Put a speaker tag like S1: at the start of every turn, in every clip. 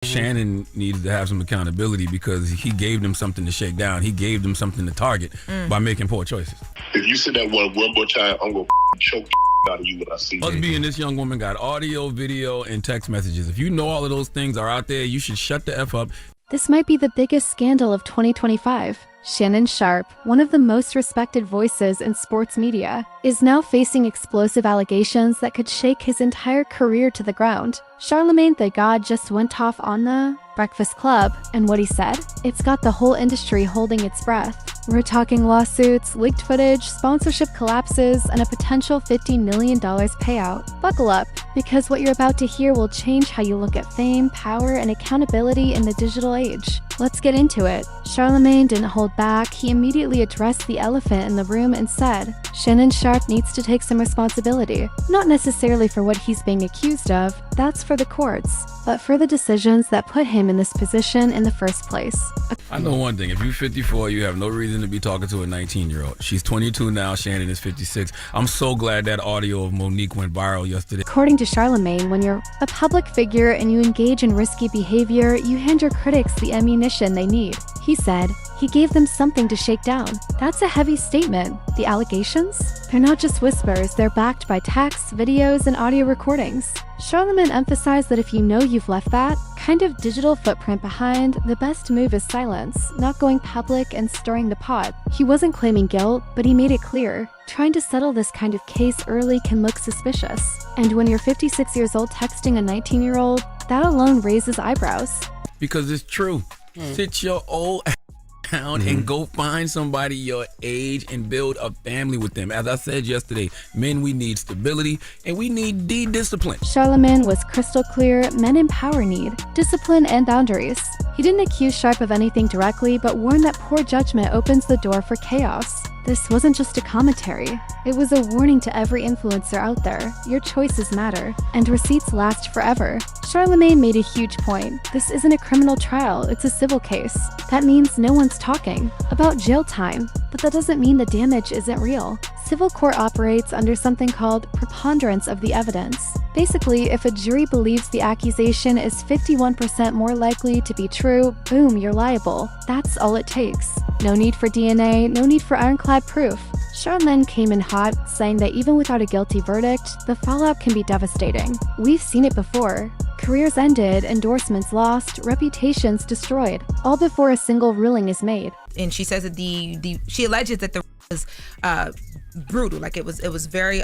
S1: Shannon needed to have some accountability because he gave them something to shake down. He gave them something to target by making poor choices.
S2: If you say that one more time, I'm going to choke out of you when I see you.
S1: Must be in this young woman got audio, video, and text messages. If you know all of those things are out there, you should shut the F up.
S3: This might be the biggest scandal of 2025. Shannon Sharpe, one of the most respected voices in sports media, is now facing explosive allegations that could shake his entire career to the ground. Charlamagne Tha God just went off on the Breakfast Club, and what he said? It's got the whole industry holding its breath. We're talking lawsuits, leaked footage, sponsorship collapses, and a potential $50 million payout. Buckle up, because what you're about to hear will change how you look at fame, power, and accountability in the digital age. Let's get into it. Charlamagne didn't hold back. He immediately addressed the elephant in the room and said, Shannon Sharpe needs to take some responsibility. Not necessarily for what he's being accused of, that's for the courts, but for the decisions that put him in this position in the first place.
S1: I know one thing, if you're 54, you have no reason to be talking to a 19-year-old. She's 22 now, Shannon is 56. I'm so glad that audio of Monique went viral yesterday.
S3: According to Charlamagne, when you're a public figure and you engage in risky behavior, you hand your critics the ammunition they need. He said, he gave them something to shake down. That's a heavy statement. The allegations? They're not just whispers, they're backed by texts, videos, and audio recordings. Charlamagne emphasized that if you know you've left that kind of digital footprint behind, the best move is silence, not going public and stirring the pot. He wasn't claiming guilt, but he made it clear. Trying to settle this kind of case early can look suspicious. And when you're 56 years old texting a 19-year-old, that alone raises eyebrows.
S1: Because it's true. Sit your old down and go find somebody your age and build a family with them. As I said yesterday, men, we need stability and we need discipline.
S3: Charlamagne was crystal clear. Men in power need discipline and boundaries. He didn't accuse Sharpe of anything directly, but warned that poor judgment opens the door for chaos. This wasn't just a commentary. It was a warning to every influencer out there. Your choices matter, and receipts last forever. Charlamagne made a huge point. This isn't a criminal trial, it's a civil case. That means no one's talking about jail time, but that doesn't mean the damage isn't real. Civil court operates under something called preponderance of the evidence. Basically, if a jury believes the accusation is 51% more likely to be true, boom, you're liable. That's all it takes. No need for DNA, no need for ironclad proof. Charlamagne came in hot, saying that even without a guilty verdict, the fallout can be devastating. We've seen it before. Careers ended, endorsements lost, reputations destroyed, all before a single ruling is made.
S4: And she says that she alleges that the was brutal, like it was very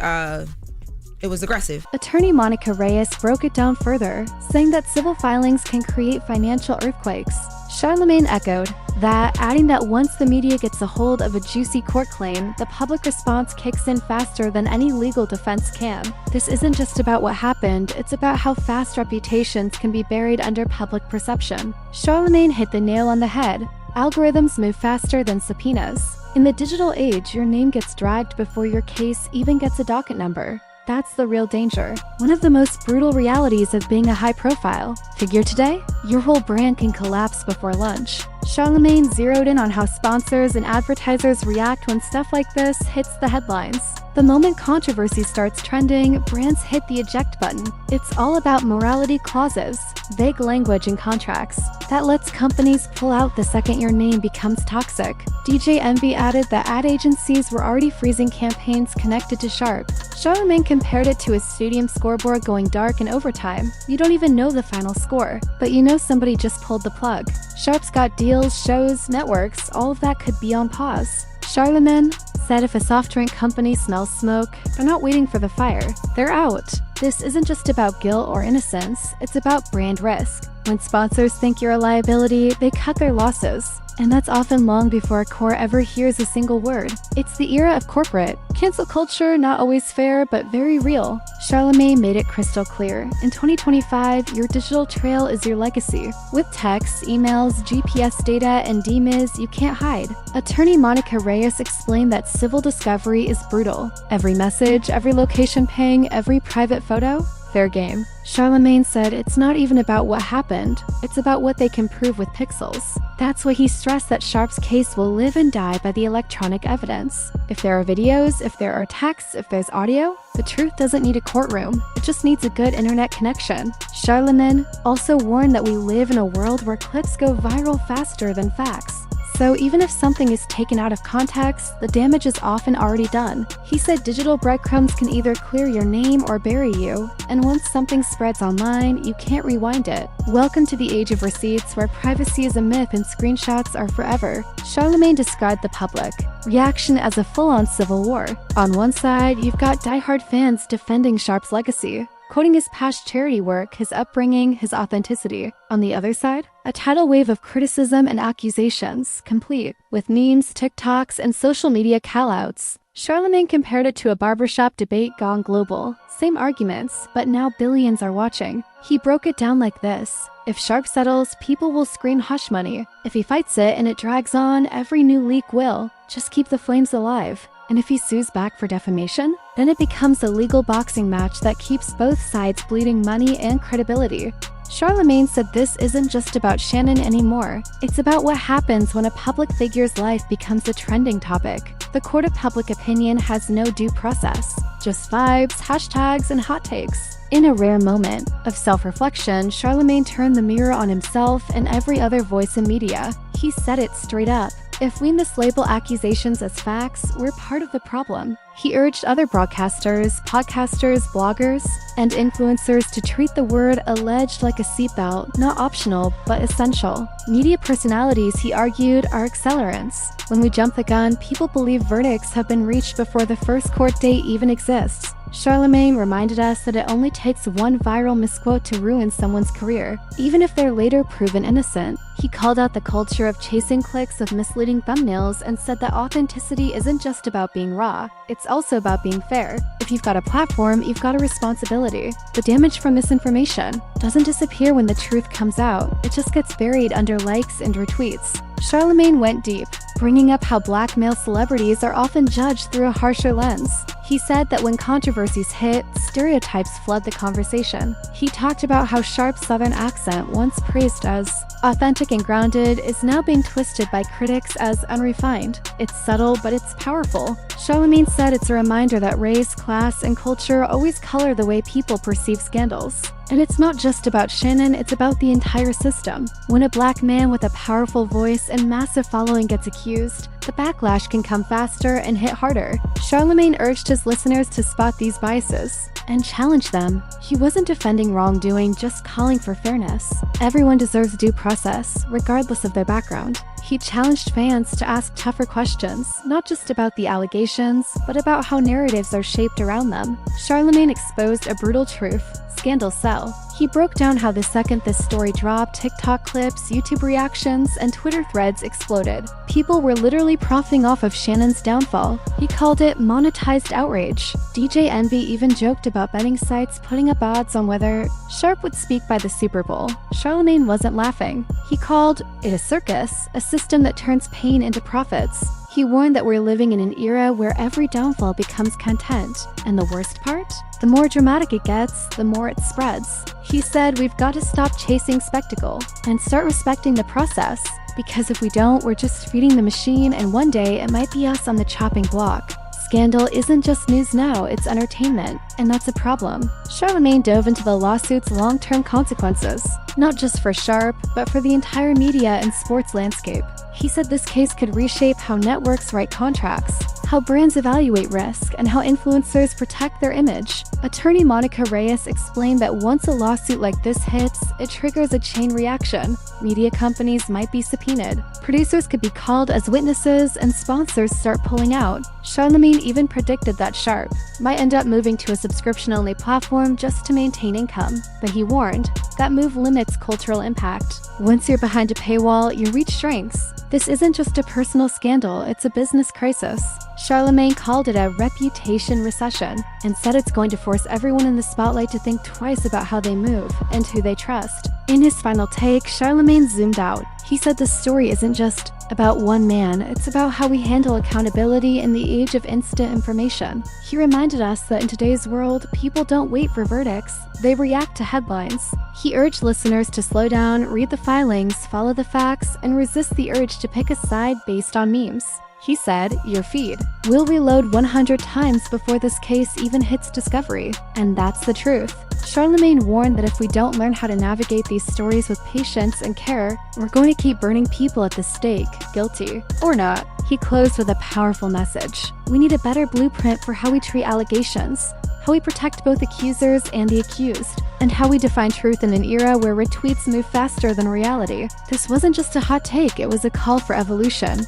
S4: it was aggressive.
S3: Attorney Monica Reyes broke it down further, saying that civil filings can create financial earthquakes. Charlamagne echoed that, adding that once the media gets a hold of a juicy court claim, the public response kicks in faster than any legal defense can. This isn't just about what happened, it's about how fast reputations can be buried under public perception. Charlamagne hit the nail on the head. Algorithms move faster than subpoenas. In the digital age, your name gets dragged before your case even gets a docket number. That's the real danger. One of the most brutal realities of being a high-profile figure today, your whole brand can collapse before lunch. Charlamagne zeroed in on how sponsors and advertisers react when stuff like this hits the headlines. The moment controversy starts trending, brands hit the eject button. It's all about morality clauses, vague language in contracts. That lets companies pull out the second your name becomes toxic. DJ Envy added that ad agencies were already freezing campaigns connected to Sharpe. Charlamagne compared it to a stadium scoreboard going dark in overtime. You don't even know the final score, but you know somebody just pulled the plug. Sharpe's got deals, shows, networks, all of that could be on pause. Charlamagne said if a soft drink company smells smoke, they're not waiting for the fire, they're out. This isn't just about guilt or innocence, it's about brand risk. When sponsors think you're a liability, they cut their losses. And that's often long before a court ever hears a single word. It's the era of corporate cancel culture, not always fair, but very real. Charlamagne made it crystal clear. In 2025, your digital trail is your legacy. With texts, emails, GPS data, and DMIS, you can't hide. Attorney Monica Reyes explained that civil discovery is brutal. Every message, every location ping, every private photo, Fair game. Charlamagne said it's not even about what happened, it's about what they can prove with pixels. That's why he stressed that Sharpe's case will live and die by the electronic evidence. If there are videos, if there are texts, if there's audio, the truth doesn't need a courtroom, it just needs a good internet connection. Charlamagne also warned that we live in a world where clips go viral faster than facts. So even if something is taken out of context, the damage is often already done. He said digital breadcrumbs can either clear your name or bury you, and once something spreads online, you can't rewind it. Welcome to the age of receipts where privacy is a myth and screenshots are forever. Charlamagne described the public reaction as a full-on civil war. On one side, you've got diehard fans defending Sharpe's legacy, quoting his past charity work, his upbringing, his authenticity. On the other side, a tidal wave of criticism and accusations, complete with memes, TikToks, and social media call-outs. Charlamagne compared it to a barbershop debate gone global. Same arguments, but now billions are watching. He broke it down like this. If Sharpe settles, people will scream hush money. If he fights it and it drags on, every new leak will. Just keep the flames alive. And if he sues back for defamation, then it becomes a legal boxing match that keeps both sides bleeding money and credibility. Charlamagne said this isn't just about Shannon anymore. It's about what happens when a public figure's life becomes a trending topic. The court of public opinion has no due process, just vibes, hashtags, and hot takes. In a rare moment of self-reflection, Charlamagne turned the mirror on himself and every other voice in media. He said it straight up. If we mislabel accusations as facts, we're part of the problem. He urged other broadcasters, podcasters, bloggers, and influencers to treat the word alleged like a seatbelt, not optional, but essential. Media personalities, he argued, are accelerants. When we jump the gun, people believe verdicts have been reached before the first court date even exists. Charlamagne reminded us that it only takes one viral misquote to ruin someone's career, even if they're later proven innocent. He called out the culture of chasing clicks of misleading thumbnails and said that authenticity isn't just about being raw, it's also about being fair. If you've got a platform, you've got a responsibility. The damage from misinformation doesn't disappear when the truth comes out, it just gets buried under likes and retweets. Charlamagne went deep, bringing up how black male celebrities are often judged through a harsher lens. He said that when controversies hit, stereotypes flood the conversation. He talked about how Sharpe's southern accent, once praised as authentic and grounded, is now being twisted by critics as unrefined. It's subtle, but it's powerful. Charlamagne said it's a reminder that race, class, and culture always color the way people perceive scandals. And it's not just about Shannon, it's about the entire system. When a black man with a powerful voice and massive following gets accused, the backlash can come faster and hit harder. Charlamagne urged his listeners to spot these biases and challenge them. He wasn't defending wrongdoing, just calling for fairness. Everyone deserves due process, regardless of their background. He challenged fans to ask tougher questions, not just about the allegations, but about how narratives are shaped around them. Charlamagne exposed a brutal truth. Scandals sell. He broke down how the second this story dropped, TikTok clips, YouTube reactions, and Twitter threads exploded. People were literally profiting off of Shannon's downfall. He called it monetized outrage. DJ Envy even joked about betting sites putting up odds on whether Sharpe would speak by the Super Bowl. Charlamagne wasn't laughing. He called it a circus, a system that turns pain into profits. He warned that we're living in an era where every downfall becomes content. And the worst part? The more dramatic it gets, the more it spreads. He said we've got to stop chasing spectacle and start respecting the process. Because if we don't, we're just feeding the machine and one day it might be us on the chopping block. Scandal isn't just news now, it's entertainment, and that's a problem. Charlamagne dove into the lawsuit's long-term consequences, not just for Sharpe, but for the entire media and sports landscape. He said this case could reshape how networks write contracts, how brands evaluate risk, and how influencers protect their image. Attorney Monica Reyes explained that once a lawsuit like this hits, it triggers a chain reaction. Media companies might be subpoenaed, producers could be called as witnesses, and sponsors start pulling out. Charlamagne even predicted that Sharpe might end up moving to a subscription-only platform just to maintain income. But he warned, that move limits cultural impact. Once you're behind a paywall, your reach shrinks. This isn't just a personal scandal, it's a business crisis. Charlamagne called it a reputation recession and said it's going to force everyone in the spotlight to think twice about how they move and who they trust. In his final take, Charlamagne zoomed out. He said the story isn't just about one man, it's about how we handle accountability in the age of instant information. He reminded us that in today's world, people don't wait for verdicts, they react to headlines. He urged listeners to slow down, read the filings, follow the facts, and resist the urge to pick a side based on memes. He said, "Your feed will reload 100 times before this case even hits discovery." And that's the truth. Charlamagne warned that if we don't learn how to navigate these stories with patience and care, we're going to keep burning people at the stake, guilty or not. He closed with a powerful message. We need a better blueprint for how we treat allegations, how we protect both accusers and the accused, and how we define truth in an era where retweets move faster than reality. This wasn't just a hot take, it was a call for evolution.